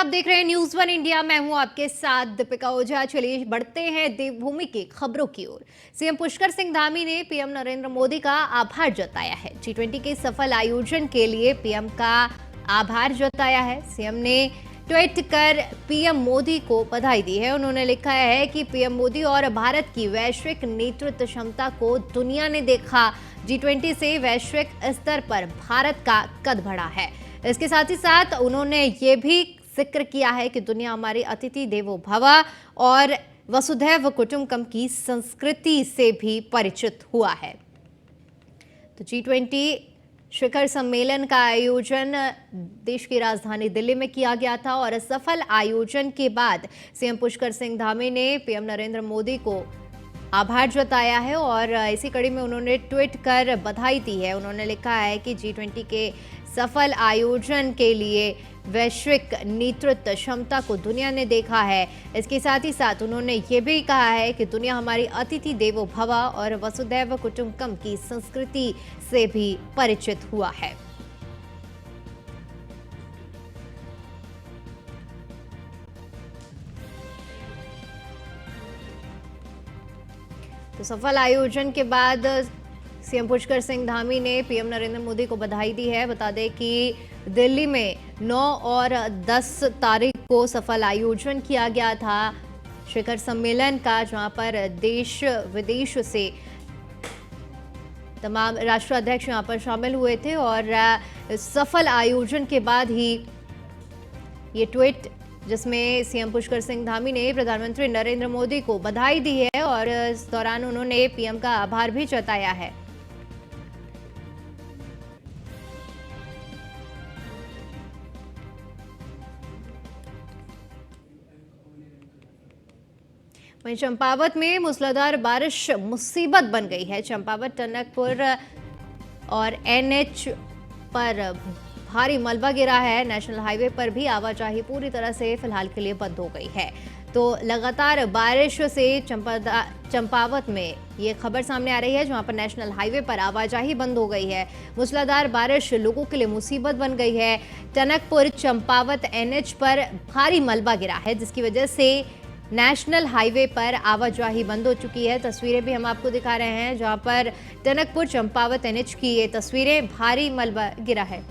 आप देख रहे हैं न्यूज वन इंडिया। मैं हूं आपके साथ दीपिका ओझा। चलिए बढ़ते हैं देवभूमि की खबरों की ओर। सीएम पुष्कर सिंह धामी ने पीएम नरेंद्र मोदी का आभार जताया है। G20 के सफल आयोजन के लिए पीएम का आभार जताया है। सीएम ने ट्वीट कर पीएम मोदी को बधाई दी है। उन्होंने लिखा है कि पीएम मोदी और भारत की वैश्विक नेतृत्व क्षमता को दुनिया ने देखा। G20 से वैश्विक स्तर पर भारत का कद बढ़ा है। इसके साथ ही साथ उन्होंने ये भी जिक्र किया है कि दुनिया हमारी अतिथि देवो भव और वसुधैव कुटुंबकम की संस्कृति से भी परिचित हुआ है। तो G20 शिखर सम्मेलन का आयोजन देश की राजधानी दिल्ली में किया गया था और सफल आयोजन के बाद सीएम पुष्कर सिंह धामी ने पीएम नरेंद्र मोदी को आभार जताया है और इसी कड़ी में उन्होंने ट्वीट कर बधाई दी है। उन्होंने लिखा है कि G20 के सफल आयोजन के लिए वैश्विक नेतृत्व क्षमता को दुनिया ने देखा है। इसके साथ ही साथ उन्होंने ये भी कहा है कि दुनिया हमारी अतिथि देवो भव और वसुधैव कुटुंबकम की संस्कृति से भी परिचित हुआ है। तो सफल आयोजन के बाद सीएम पुष्कर सिंह धामी ने पीएम नरेंद्र मोदी को बधाई दी है। बता दें कि दिल्ली में 9 और 10 तारीख को सफल आयोजन किया गया था शिखर सम्मेलन का, जहां पर देश विदेश से तमाम राष्ट्राध्यक्ष यहां पर शामिल हुए थे और सफल आयोजन के बाद ही ये ट्वीट जिसमें सीएम पुष्कर सिंह धामी ने प्रधानमंत्री नरेंद्र मोदी को बधाई दी है और इस दौरान उन्होंने पीएम का आभार भी जताया है। वहीं चंपावत में मूसलाधार बारिश मुसीबत बन गई है। चंपावत टनकपुर और एनएच पर भारी मलबा गिरा है। नेशनल हाईवे पर भी आवाजाही पूरी तरह से फिलहाल के लिए बंद हो गई है। तो लगातार बारिश से चंपावत में ये खबर सामने आ रही है, जहां पर नेशनल हाईवे पर आवाजाही बंद हो गई है। मूसलाधार बारिश लोगों के लिए मुसीबत बन गई है। टनकपुर चंपावत एनएच पर भारी मलबा गिरा है, जिसकी वजह से नेशनल हाईवे पर आवाजाही बंद हो चुकी है। तस्वीरें भी हम आपको दिखा रहे हैं, जहां पर टनकपुर चंपावत एनएच की ये तस्वीरें, भारी मलबा गिरा है।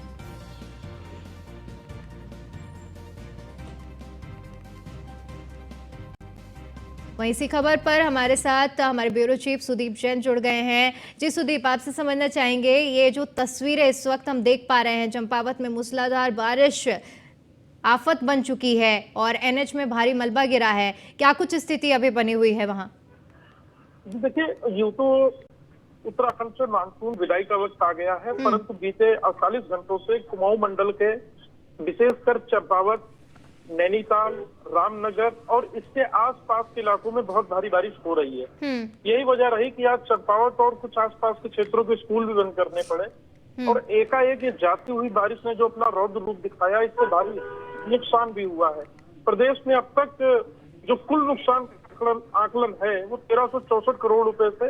वहीं इसी खबर पर हमारे साथ हमारे ब्यूरो चीफ सुदीप जैन जुड़ गए हैं। जी सुदीप, आपसे समझना चाहेंगे ये जो तस्वीरें इस वक्त हम देख पा रहे हैं, चंपावत में मूसलाधार बारिश आफत बन चुकी है और एनएच में भारी मलबा गिरा है, क्या कुछ स्थिति अभी बनी हुई है वहां? देखिए, यूं तो उत्तराखंड से मानसून विदाई का वक्त आ गया है, परंतु बीते 48 घंटों से कुमाऊं मंडल के विशेषकर चंपावत, नैनीताल, रामनगर और इसके आसपास के इलाकों में बहुत भारी बारिश हो रही है। यही वजह रही कि आज चंपावत और कुछ आसपास के क्षेत्रों के स्कूल भी बंद करने पड़े और एकाएक ये जाती हुई बारिश ने जो अपना रौद्र रूप दिखाया, इससे भारी नुकसान भी हुआ है। प्रदेश में अब तक जो कुल नुकसान आकलन है वो 1364 करोड़ रुपए से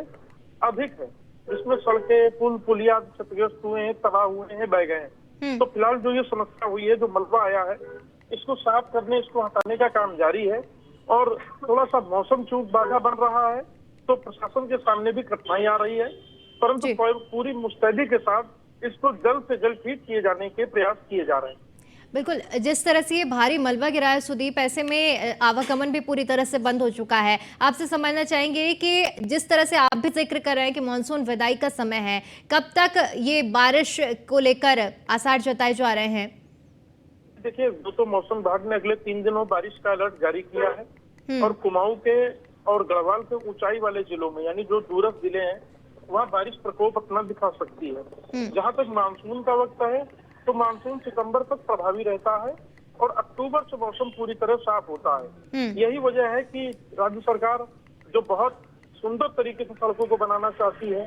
अधिक है, जिसमें सड़कें, पुल, पुलिया क्षतिग्रस्त हुए हैं, तबाह हुए हैं, बह गए हैं। तो फिलहाल जो ये समस्या हुई है, जो मलबा आया है, इसको साफ करने, इसको हटाने का काम जारी है और थोड़ा सा मौसम चूक बाधा बन रहा है, तो प्रशासन के सामने भी कठिनाई आ रही है, परंतु पूरी मुस्तैदी के साथ इसको जल्द से जल्द ठीक किए जाने के प्रयास किए जा रहे हैं। बिल्कुल, जिस तरह से ये भारी मलबा गिरा है सुदीप, ऐसे में आवागमन भी पूरी तरह से बंद हो चुका है। आपसे समझना चाहेंगे कि जिस तरह से आप भी जिक्र कर रहे हैं कि मानसून विदाई का समय है, कब तक ये बारिश को लेकर आसार जताए जा रहे हैं? देखिए, तो मौसम विभाग ने अगले 3 दिनों बारिश का अलर्ट जारी किया है और कुमाऊं के और गढ़वाल के ऊंचाई वाले जिलों में, यानी जो दूरस्थ जिले हैं, वहाँ बारिश प्रकोप अपना दिखा सकती है। जहाँ तक मानसून का वक्त है, तो मानसून सितंबर तक प्रभावी रहता है और अक्टूबर से मौसम पूरी तरह साफ होता है। यही वजह है कि राज्य सरकार जो बहुत सुंदर तरीके से सड़कों को बनाना चाहती है,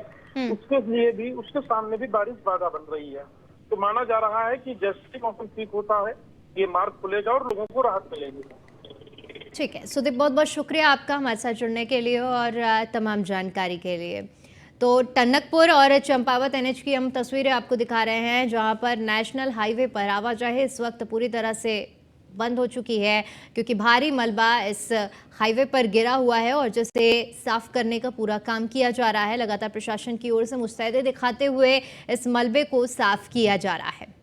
उसके लिए भी, उसके सामने भी बारिश बाधा बन रही है। तो माना जा रहा है कि जैसे मौसम ठीक होता है, ये मार्ग खुलेगा और लोगों को राहत मिलेगी। ठीक है सुदीप, बहुत बहुत शुक्रिया आपका हमारे साथ जुड़ने के लिए और तमाम जानकारी के लिए। तो टनकपुर और चंपावत एनएच की हम तस्वीरें आपको दिखा रहे हैं, जहां पर नेशनल हाईवे पर आवाजाही इस वक्त पूरी तरह से बंद हो चुकी है क्योंकि भारी मलबा इस हाईवे पर गिरा हुआ है और जिसे साफ करने का पूरा काम किया जा रहा है। लगातार प्रशासन की ओर से मुस्तैदी दिखाते हुए इस मलबे को साफ किया जा रहा है।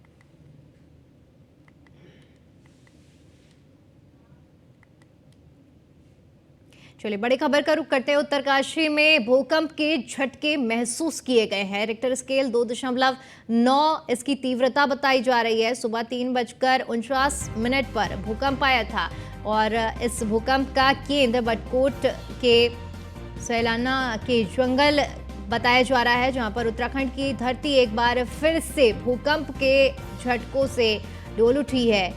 चलिए बड़ी खबर का रुख करते हैं। उत्तरकाशी में भूकंप के झटके महसूस किए गए हैं। रिक्टर स्केल 2.9 इसकी तीव्रता बताई जा रही है। सुबह 3:49 पर भूकंप आया था और इस भूकंप का केंद्र बटकोट के सैलाना के जंगल बताया जा रहा है, जहां पर उत्तराखंड की धरती एक बार फिर से भूकंप के झटकों से डोल उठी है।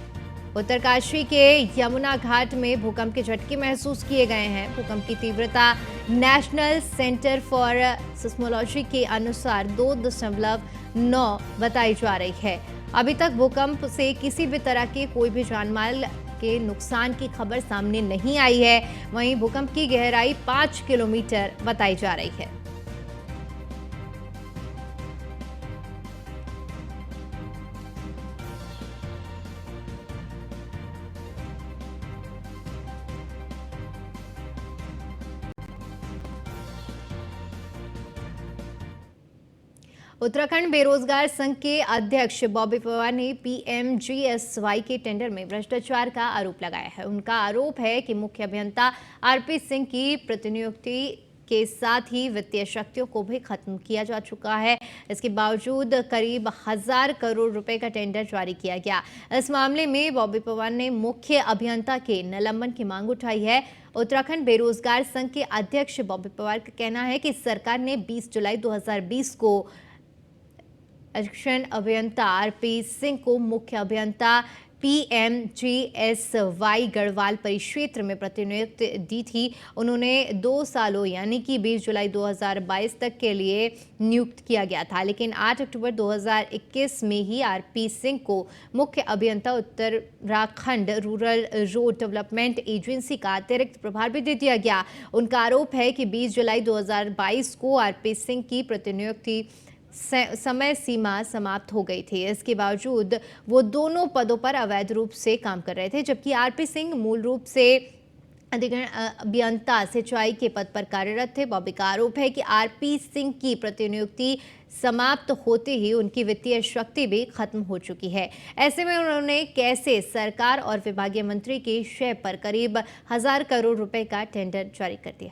उत्तरकाशी के यमुना घाट में भूकंप के झटके महसूस किए गए हैं। भूकंप की तीव्रता नेशनल सेंटर फॉर सिस्मोलॉजी के अनुसार 2.9 बताई जा रही है। अभी तक भूकंप से किसी भी तरह के कोई भी जानमाल के नुकसान की खबर सामने नहीं आई है। वहीं भूकंप की गहराई 5 किलोमीटर बताई जा रही है। उत्तराखंड बेरोजगार संघ के अध्यक्ष बॉबी पवार ने पीएमजीएसवाई के टेंडर में भ्रष्टाचार का आरोप लगाया है। उनका आरोप है कि मुख्य अभियंता आरपी सिंह की प्रतिनियुक्ति के साथ ही वित्तीय शक्तियों को भी खत्म किया जा चुका है। इसके बावजूद करीब 1000 करोड़ रुपए का टेंडर जारी किया गया। इस मामले में बॉबी पवार ने मुख्य अभियंता के निलंबन की मांग उठाई है। उत्तराखंड बेरोजगार संघ के अध्यक्ष बॉबी पवार का कहना है कि सरकार ने 20 जुलाई 2020 को एडिक्शन अभियंता आरपी सिंह को मुख्य अभियंता पीएमजीएसवाई गढ़वाल परिक्षेत्र में प्रतिनियुक्ति दी थी। उन्होंने 2 सालों यानी कि 20 जुलाई 2022 तक के लिए नियुक्त किया गया था, लेकिन 8 अक्टूबर 2021 में ही आरपी सिंह को मुख्य अभियंता Uttarakhand rural road development agency का अतिरिक्त प्रभार भी दे दिया गया। उनका आरोप है कि 20 जुलाई 2022 को आरपी सिंह की प्रतिनियुक्ति समय सीमा समाप्त हो गई थी। इसके बावजूद वो दोनों पदों पर अवैध रूप से काम कर रहे थे, जबकि आरपी सिंह मूल रूप से अभियंता सिंचाई के पद पर कार्यरत थे। बॉबी का आरोप है कि आरपी सिंह की प्रतिनियुक्ति समाप्त होते ही उनकी वित्तीय शक्ति भी खत्म हो चुकी है। ऐसे में उन्होंने कैसे सरकार और विभागीय मंत्री के शय पर करीब 1000 करोड़ रुपए का टेंडर जारी कर दिया।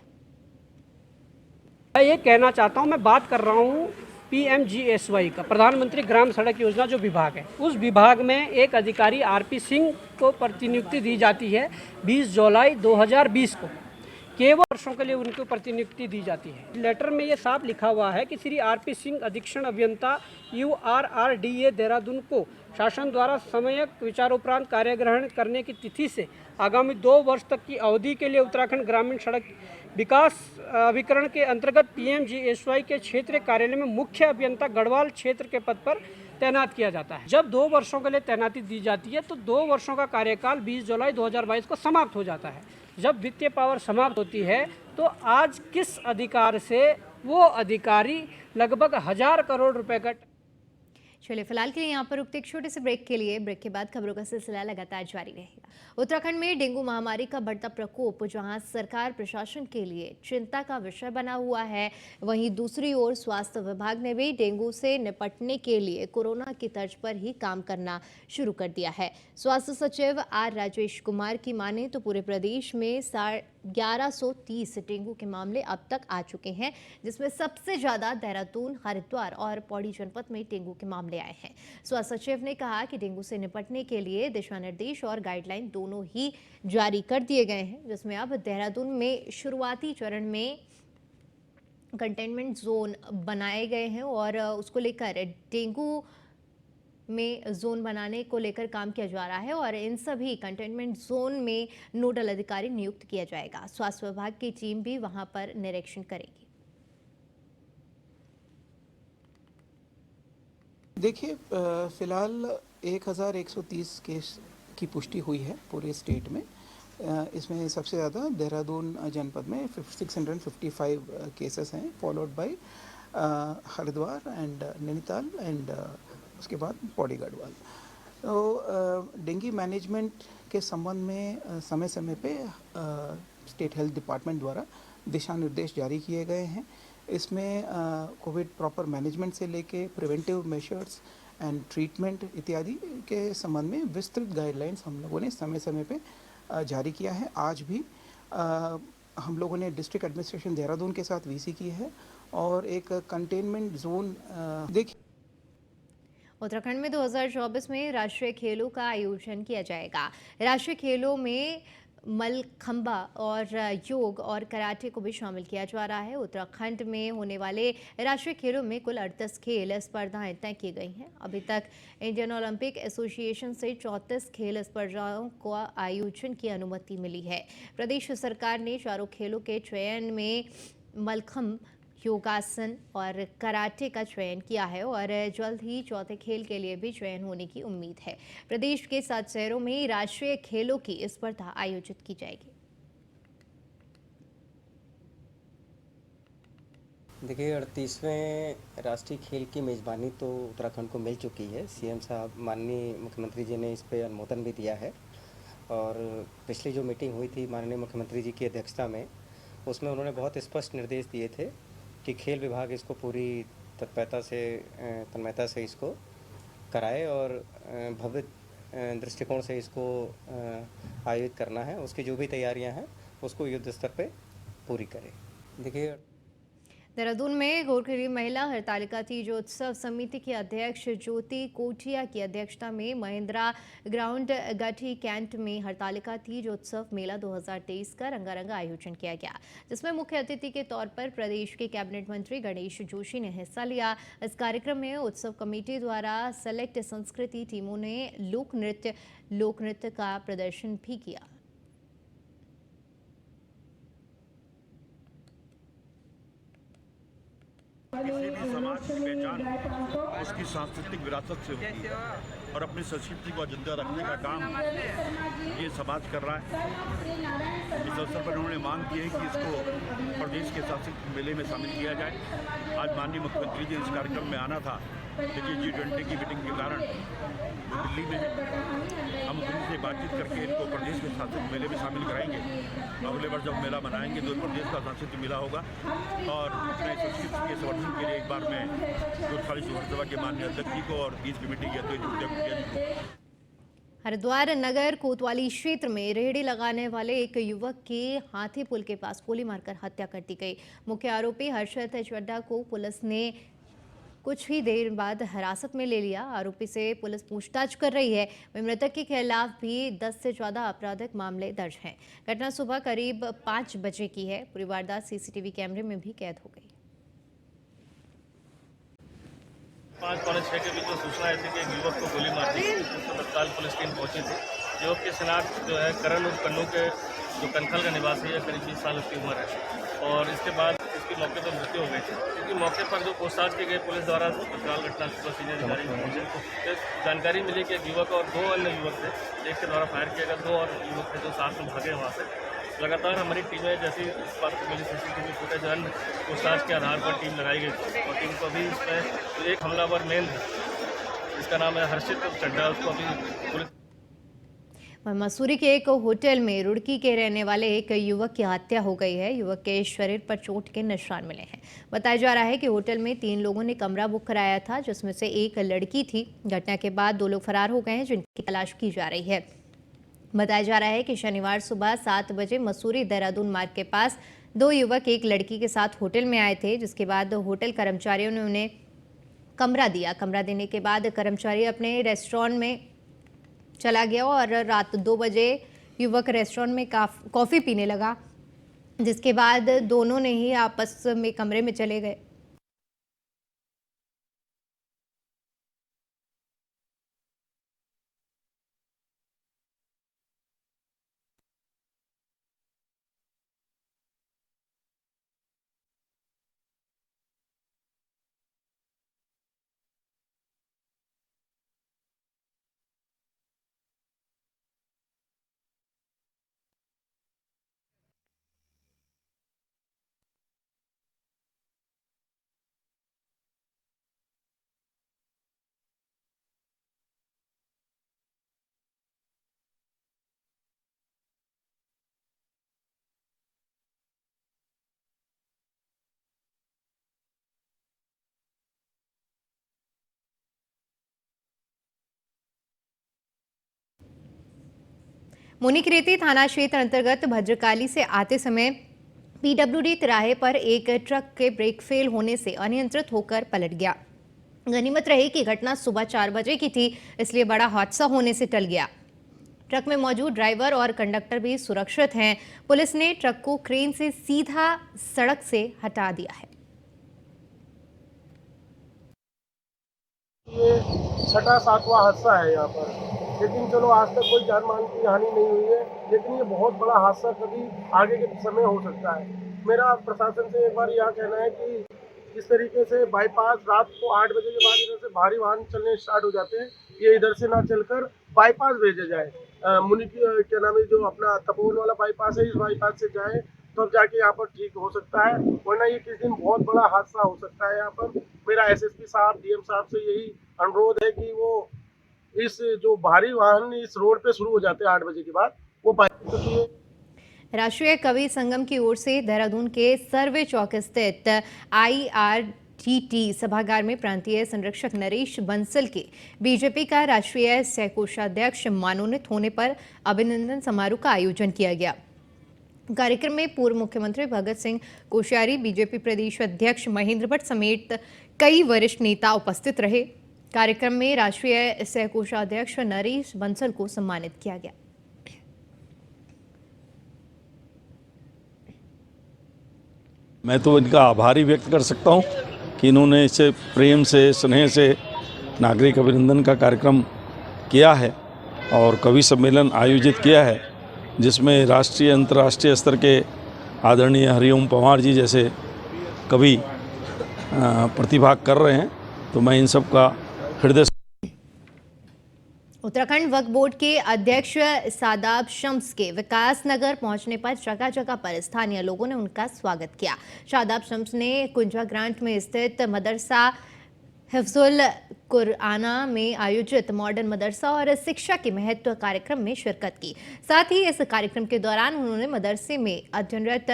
मैं ये कहना चाहता हूँ, मैं बात कर रहा हूँ पीएमजीएसवाई का, प्रधानमंत्री ग्राम सड़क योजना जो विभाग है, उस विभाग में एक अधिकारी आरपी सिंह को प्रतिनियुक्ति दी जाती है 20 जुलाई 2020 को। केवल वर्षों के लिए उनको प्रतिनियुक्ति दी जाती है। लेटर में ये साफ लिखा हुआ है कि श्री आरपी सिंह अधीक्षण अभियंता URRDA देहरादून को शासन द्वारा सम्यक विचारोपरांत कार्यग्रहण करने की तिथि से आगामी 2 वर्ष तक की अवधि के लिए उत्तराखंड ग्रामीण सड़क विकास अभिकरण के अंतर्गत पीएमजीएसवाई के क्षेत्रीय कार्यालय में मुख्य अभियंता गढ़वाल क्षेत्र के पद पर तैनात किया जाता है। जब 2 वर्षों के लिए तैनाती दी जाती है तो 2 वर्षों का कार्यकाल 20 जुलाई 2022 को समाप्त हो जाता है। जब वित्तीय पावर समाप्त होती है तो आज किस अधिकार से वो अधिकारी लगभग 1000 करोड़ रुपए का। चलिए फिलहाल के लिए यहाँ पर रुकते एक छोटे से ब्रेक के लिए। ब्रेक के बाद खबरों का सिलसिला लगातार जारी रहेगा। उत्तराखंड में डेंगू महामारी का बढ़ता प्रकोप जहां सरकार प्रशासन के लिए चिंता का विषय बना हुआ है, वहीं दूसरी ओर स्वास्थ्य विभाग ने भी डेंगू से निपटने के लिए कोरोना की तर्ज पर ही काम करना शुरू कर दिया है। स्वास्थ्य सचिव आर राजेश कुमार की माने तो पूरे प्रदेश में 1130 डेंगू के मामले अब तक आ चुके हैं, जिसमें सबसे ज्यादा देहरादून, हरिद्वार और पौड़ी जनपद में डेंगू के मामले आए हैं। स्वास्थ्य सचिव ने कहा कि डेंगू से निपटने के लिए दिशा निर्देश और गाइडलाइन दोनों ही जारी कर दिए गए हैं, जिसमें अब देहरादून में शुरुआती चरण में कंटेनमेंट जोन बनाए गए हैं और उसको लेकर डेंगू में जोन बनाने को लेकर काम किया जा रहा है और इन सभी कंटेनमेंट जोन में नोडल अधिकारी नियुक्त किया जाएगा। स्वास्थ्य विभाग की टीम भी वहां पर निरीक्षण करेगी। देखिए, फिलहाल 1130 केस की पुष्टि हुई है पूरे स्टेट में। इसमें सबसे ज़्यादा देहरादून जनपद में 655 केसेस हैं, followed by Haridwar and Nainital and उसके बाद पौड़ी गढ़वाल। तो डेंगू मैनेजमेंट के संबंध में समय समय पे स्टेट हेल्थ डिपार्टमेंट द्वारा दिशा निर्देश जारी किए गए हैं। इसमें कोविड प्रॉपर मैनेजमेंट से लेके प्रिवेंटिव मेजर्स एंड ट्रीटमेंट इत्यादि के संबंध में विस्तृत गाइडलाइंस हम लोगों ने समय समय पे जारी किया है। आज भी हम लोगों ने डिस्ट्रिक्ट एडमिनिस्ट्रेशन देहरादून के साथ वीसी की है और एक कंटेनमेंट जोन देखिए। उत्तराखंड में 2024 में राष्ट्रीय खेलों का आयोजन किया जाएगा। राष्ट्रीय खेलों में मलखंबा और योग और कराटे को भी शामिल किया जा रहा है। उत्तराखंड में होने वाले राष्ट्रीय खेलों में कुल 38 खेल स्पर्धाएं तय की गई हैं। अभी तक इंडियन ओलंपिक एसोसिएशन से 34 खेल स्पर्धाओं को आयोजन की अनुमति मिली है। प्रदेश सरकार ने चारों खेलों के चयन में मलखंब, योगासन और कराटे का चयन किया है और जल्द ही चौथे खेल के लिए भी चयन होने की उम्मीद है। प्रदेश के 7 शहरों में राष्ट्रीय खेलों की स्पर्धा आयोजित की जाएगी। देखिए, 38वें राष्ट्रीय खेल की मेज़बानी तो उत्तराखंड को मिल चुकी है। सीएम साहब, माननीय मुख्यमंत्री जी ने इस पे अनुमोदन भी दिया है और पिछली जो मीटिंग हुई थी माननीय मुख्यमंत्री जी की अध्यक्षता में, उसमें उन्होंने बहुत स्पष्ट निर्देश दिए थे कि खेल विभाग इसको पूरी तन्मयता से इसको कराए और भव्य दृष्टिकोण से इसको आयोजित करना है। उसकी जो भी तैयारियां हैं उसको युद्ध स्तर पे पूरी करें। देखिए, देहरादून में गोरखरी महिला हरतालिका तीजोत्सव समिति की अध्यक्ष ज्योति कोटिया की अध्यक्षता में महिंद्रा ग्राउंड गठी कैंट में हरतालिका तीजोत्सव मेला 2023 का रंगारंग आयोजन किया गया, जिसमें मुख्य अतिथि के तौर पर प्रदेश के कैबिनेट मंत्री गणेश जोशी ने हिस्सा लिया। इस कार्यक्रम में उत्सव कमेटी द्वारा सेलेक्ट संस्कृति टीमों ने लोक नृत्य का प्रदर्शन भी किया। किसी भी समाज की पहचान उसकी सांस्कृतिक विरासत से होती है और अपनी संस्कृति को जिंदा रखने का काम ये समाज कर रहा है। इस अवसर पर उन्होंने मांग की है कि इसको प्रदेश के सांस्कृतिक मेले में शामिल किया जाए। आज माननीय मुख्यमंत्री जी इस कार्यक्रम में आना था, लेकिन G20 की मीटिंग के कारण वो दिल्ली में है। हम उनसे बातचीत करके इनको प्रदेश के सांस्कृतिक मेले में शामिल कराएंगे। अगले वर्ष जब मेला मनाएंगे तो प्रदेश का सांस्कृतिक मेला होगा और अपने संस्कृति के संवर्धन के लिए एक बार मैं गोरखाली विधानसभा के माननीय अध्यक्ष जी को और बीच कमेटी के अध्यक्ष हरिद्वार नगर कोतवाली क्षेत्र में रेहड़ी लगाने वाले एक युवक की हाथी पुल के पास गोली मारकर हत्या कर दी गई। मुख्य आरोपी हर्षद चड्ढा को पुलिस ने कुछ ही देर बाद हिरासत में ले लिया। आरोपी से पुलिस पूछताछ कर रही है। वहीं मृतक के खिलाफ भी 10 से ज्यादा आपराधिक मामले दर्ज हैं। घटना सुबह करीब 5 बजे की है। पूरी वारदात सीसीटीवी कैमरे में भी कैद हो गई। 5-6 के बीच में सूचना ऐसी कि एक युवक को गोली मार दी, जिससे तत्काल पुलिस टीम पहुंची थी। युवक की शिनाख्त जो है करण उर्फ कन्नू के जो कनखल का निवासी है, करीब 20 साल उसकी उम्र है और इसके बाद इसकी मौके पर मृत्यु हो गई थी। क्योंकि मौके पर जो पूछताछ की गई पुलिस द्वारा तत्काल घटनास्थल पर सीनियर अधिकारी पहुंचे तो जानकारी मिली कि एक युवक और 2 अन्य युवक थे, एक के द्वारा फायर किया गया, 2 और युवक थे जो साथ में भागे वहाँ से। लगातार हमारी टीमें जैसी इस बात को मिली सीसीटीवी फुटेज अन्य पूछताछ के आधार पर टीम लगाई गई थी और टीम को अभी इसमें एक हमलावर मेन है, इसका नाम है हर्षित चड्ढा, उसको अभी पुलिस। मसूरी के एक होटल में रुड़की के रहने वाले एक युवक की हत्या हो गई है। युवक के शरीर पर चोट के निशान मिले हैं। बताया जा रहा है कि होटल में 3 लोगों ने कमरा बुक कराया था, जिसमें से एक लड़की थी। घटना के बाद 2 लोग फरार हो गए हैं, जिनकी तलाश की जा रही है। बताया जा रहा है कि शनिवार सुबह 7 बजे मसूरी देहरादून मार्ग के पास 2 युवक एक लड़की के साथ होटल में आए थे, जिसके बाद होटल कर्मचारियों ने उन्हें कमरा दिया। कमरा देने के बाद कर्मचारी अपने रेस्टोरेंट में चला गया और रात 2 बजे युवक रेस्टोरेंट में कॉफ़ी पीने लगा, जिसके बाद दोनों ने ही आपस में कमरे में चले गए। मुनिकृति थाना क्षेत्र अंतर्गत भद्रकाली से आते समय पीडब्ल्यूडी तिराहे पर एक ट्रक के ब्रेक फेल होने से अनियंत्रित होकर पलट गया। गनीमत रही कि घटना सुबह 4 बजे की थी, इसलिए बड़ा हादसा होने से टल गया। ट्रक में मौजूद ड्राइवर और कंडक्टर भी सुरक्षित हैं। पुलिस ने ट्रक को क्रेन से सीधा सड़क से हटा दिया है। ये 6वां हादसा है यहाँ पर, लेकिन चलो आज तक कोई जान माल की हानि नहीं हुई है, लेकिन ये बहुत बड़ा हादसा कभी आगे के समय हो सकता है। मेरा प्रशासन से एक बार यह कहना है कि जिस तरीके से बाईपास रात को 8 बजे के बाद इधर से भारी वाहन चलने स्टार्ट हो जाते हैं, ये इधर से ना चलकर बाईपास भेजा जाए। मुनि क्या नाम है, जो अपना तपोवन वाला बाईपास है, इस बाईपास से जाए तब जाके यहाँ पर ठीक हो सकता है, वरना ये किस दिन बहुत बड़ा हादसा हो सकता है। यहाँ पर मेरा एसएसपी साहब, डीएम साहब से यही अनुरोध है कि वो इस जो भारी वाहन इस रोड पे शुरू हो जाते हैं 8 बजे के बाद, वो राष्ट्रीय कवि संगम की ओर से देहरादून के सर्वे चौक स्थित IRTT सभागार में प्रांतीय संरक्षक नरेश बंसल के बीजेपी का राष्ट्रीय सह कोषाध्यक्ष मनोनीत होने पर अभिनंदन समारोह का आयोजन किया गया। कार्यक्रम में पूर्व मुख्यमंत्री भगत सिंह कोश्यारी, बीजेपी प्रदेश अध्यक्ष महेंद्र भट्ट समेत कई वरिष्ठ नेता उपस्थित रहे। कार्यक्रम में राष्ट्रीय सह कोषाध्यक्ष नरेश बंसल को सम्मानित किया गया। मैं तो इनका आभारी व्यक्त कर सकता हूं कि इन्होंने इसे प्रेम से, स्नेह से नागरिक अभिनंदन का कार्यक्रम किया है और कवि सम्मेलन आयोजित किया है, जिसमें राष्ट्रीय अंतर्राष्ट्रीय स्तर के आदरणीय हरिओम पंवार जी जैसे कवि प्रतिभाग कर रहे हैं। तो मैं इन सब का हृदय। उत्तराखंड वक्फ बोर्ड के अध्यक्ष शादाब शम्स के विकास नगर पहुंचने पर जगह जगह पर स्थानीय लोगों ने उनका स्वागत किया। शादाब शम्स ने कुंजा ग्रांट में स्थित मदरसा हिफ्जुल कुरआना में आयोजित मॉडर्न मदरसा और शिक्षा के महत्व कार्यक्रम में शिरकत की। साथ ही इस कार्यक्रम के दौरान उन्होंने मदरसे में अध्ययनरत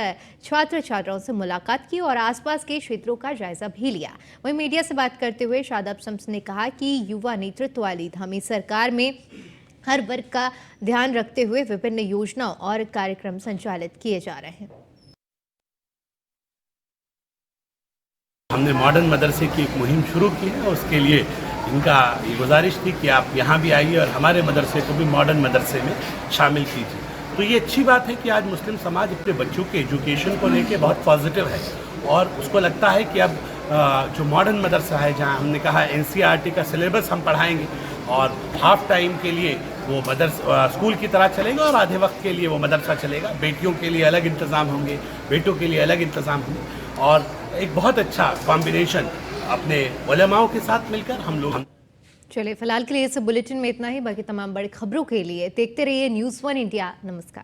छात्र छात्राओं से मुलाकात की और आसपास के क्षेत्रों का जायजा भी लिया। वहीं मीडिया से बात करते हुए शादाब शम्स ने कहा कि युवा नेतृत्व वाली धामी सरकार में हर वर्ग का ध्यान रखते हुए विभिन्न योजनाओं और कार्यक्रम संचालित किए जा रहे हैं। हमने मॉडर्न मदरसे की एक मुहिम शुरू की है और उसके लिए इनका ये गुजारिश थी कि आप यहाँ भी आइए और हमारे मदरसे को भी मॉडर्न मदरसे में शामिल कीजिए। तो ये अच्छी बात है कि आज मुस्लिम समाज अपने बच्चों के एजुकेशन को लेके बहुत पॉजिटिव है और उसको लगता है कि अब जो मॉडर्न मदरसा है, जहाँ हमने कहा NCERT का सिलेबस हम पढ़ाएंगे और हाफ टाइम के लिए वो मदरसा स्कूल की तरह चलेगा और आधे वक्त के लिए वो मदरसा चलेगा। बेटियों के लिए अलग इंतज़ाम होंगे, बेटों के लिए अलग इंतज़ाम होंगे और एक बहुत अच्छा कॉम्बिनेशन अपने उलेमाओं के साथ मिलकर हम लोग। चलिए फिलहाल के लिए इस बुलेटिन में इतना ही। बाकी तमाम बड़ी खबरों के लिए देखते रहिए News 1 इंडिया। नमस्कार।